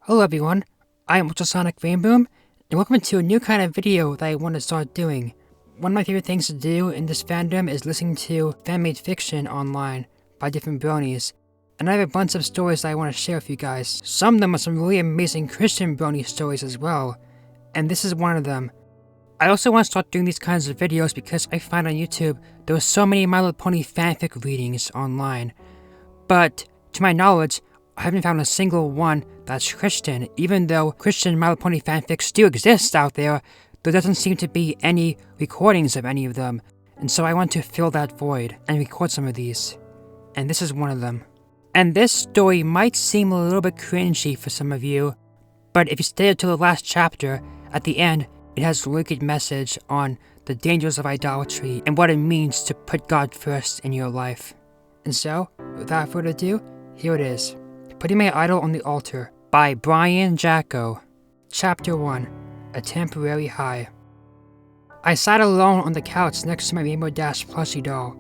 Hello everyone, I am Ultrasonic Rainboom, and welcome to a new kind of video that I want to start doing. One of my favorite things to do in this fandom is listening to fan-made fiction online by different bronies, and I have a bunch of stories that I want to share with you guys. Some of them are some really amazing Christian brony stories as well, and this is one of them. I also want to start doing these kinds of videos because I find on YouTube there are so many My Little Pony fanfic readings online, but to my knowledge, I haven't found a single one that's Christian. Even though Christian My Little Pony fanfics do exist out there, there doesn't seem to be any recordings of any of them, and so I want to fill that void and record some of these. And this is one of them. And this story might seem a little bit cringy for some of you, but if you stay until the last chapter, at the end, it has a really good message on the dangers of idolatry and what it means to put God first in your life. And so, without further ado, here it is. Putting My Idol on the Altar by Brian Jacko. Chapter 1. A Temporary High. I sat alone on the couch next to my Rainbow Dash plushie doll.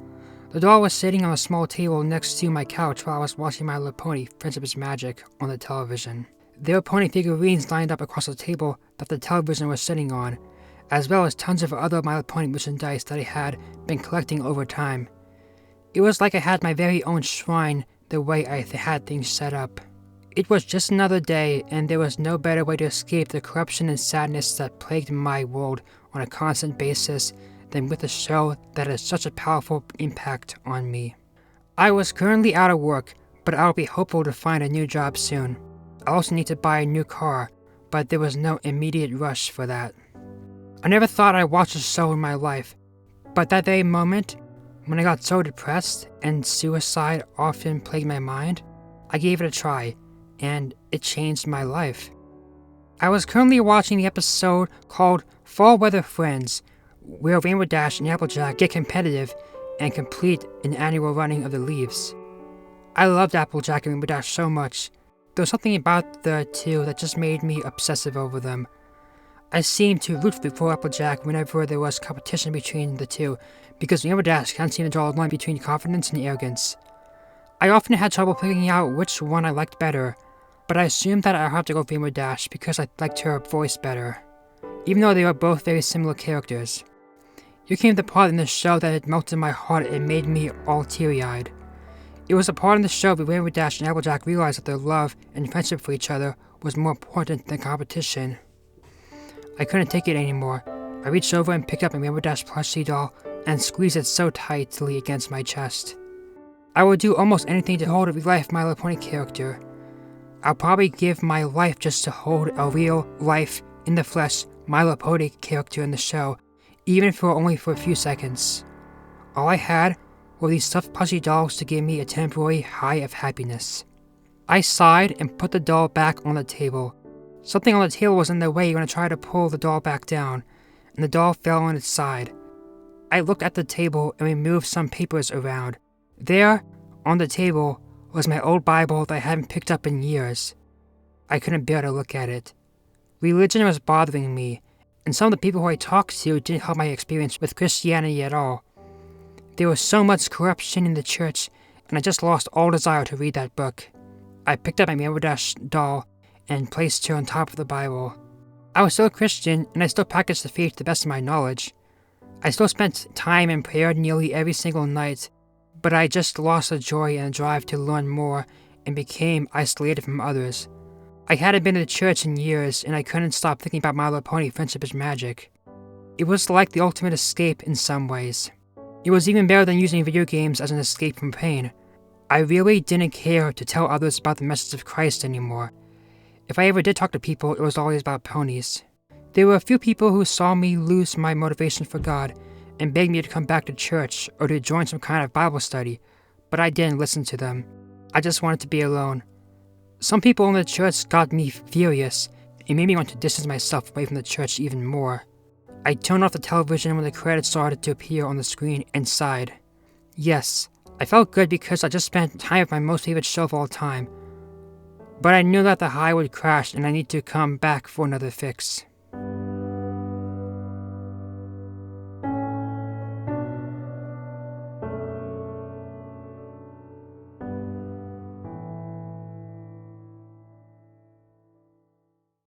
The doll was sitting on a small table next to my couch while I was watching My Little Pony Friendship is Magic on the television. There were pony figurines lined up across the table that the television was sitting on, as well as tons of other My Little Pony merchandise that I had been collecting over time. It was like I had my very own shrine the way I had things set up. It was just another day, and there was no better way to escape the corruption and sadness that plagued my world on a constant basis than with a show that had such a powerful impact on me. I was currently out of work, but I'll be hopeful to find a new job soon. I also need to buy a new car, but there was no immediate rush for that. I never thought I'd watch a show in my life, but that very moment, when I got so depressed and suicide often plagued my mind, I gave it a try, and it changed my life. I was currently watching the episode called Fall Weather Friends, where Rainbow Dash and Applejack get competitive and complete an annual running of the leaves. I loved Applejack and Rainbow Dash so much. There was something about the two that just made me obsessive over them. I seemed to root for Applejack whenever there was competition between the two, because Rainbow Dash can't seem to draw a line between confidence and arrogance. I often had trouble figuring out which one I liked better, but I assumed that I'd have to go with Rainbow Dash because I liked her voice better, even though they were both very similar characters. Here came the part in the show that had melted my heart and made me all teary-eyed. It was a part in the show where Rainbow Dash and Applejack realized that their love and friendship for each other was more important than competition. I couldn't take it anymore. I reached over and picked up a Rainbow Dash plushie doll and squeezed it so tightly against my chest. I would do almost anything to hold a real-life My Little Pony character. I'll probably give my life just to hold a real-life, in-the-flesh My Little Pony character in the show, even only for a few seconds. All I had were these stuffed plushie dolls to give me a temporary high of happiness. I sighed and put the doll back on the table. Something on the table was in the way when I tried to pull the doll back down, and the doll fell on its side. I looked at the table and removed some papers around. There, on the table, was my old Bible that I hadn't picked up in years. I couldn't bear to look at it. Religion was bothering me, and some of the people who I talked to didn't help my experience with Christianity at all. There was so much corruption in the church, and I just lost all desire to read that book. I picked up my Rainbow Dash doll and placed her on top of the Bible. I was still a Christian, and I still practiced the faith to the best of my knowledge. I still spent time in prayer nearly every single night, but I just lost the joy and the drive to learn more and became isolated from others. I hadn't been to church in years, and I couldn't stop thinking about My Little Pony Friendship is Magic. It was like the ultimate escape in some ways. It was even better than using video games as an escape from pain. I really didn't care to tell others about the message of Christ anymore. If I ever did talk to people, it was always about ponies. There were a few people who saw me lose my motivation for God and begged me to come back to church or to join some kind of Bible study, but I didn't listen to them. I just wanted to be alone. Some people in the church got me furious and made me want to distance myself away from the church even more. I turned off the television when the credits started to appear on the screen and sighed. Yes, I felt good because I just spent time with my most favorite show of all time. But I knew that the high would crash and I need to come back for another fix.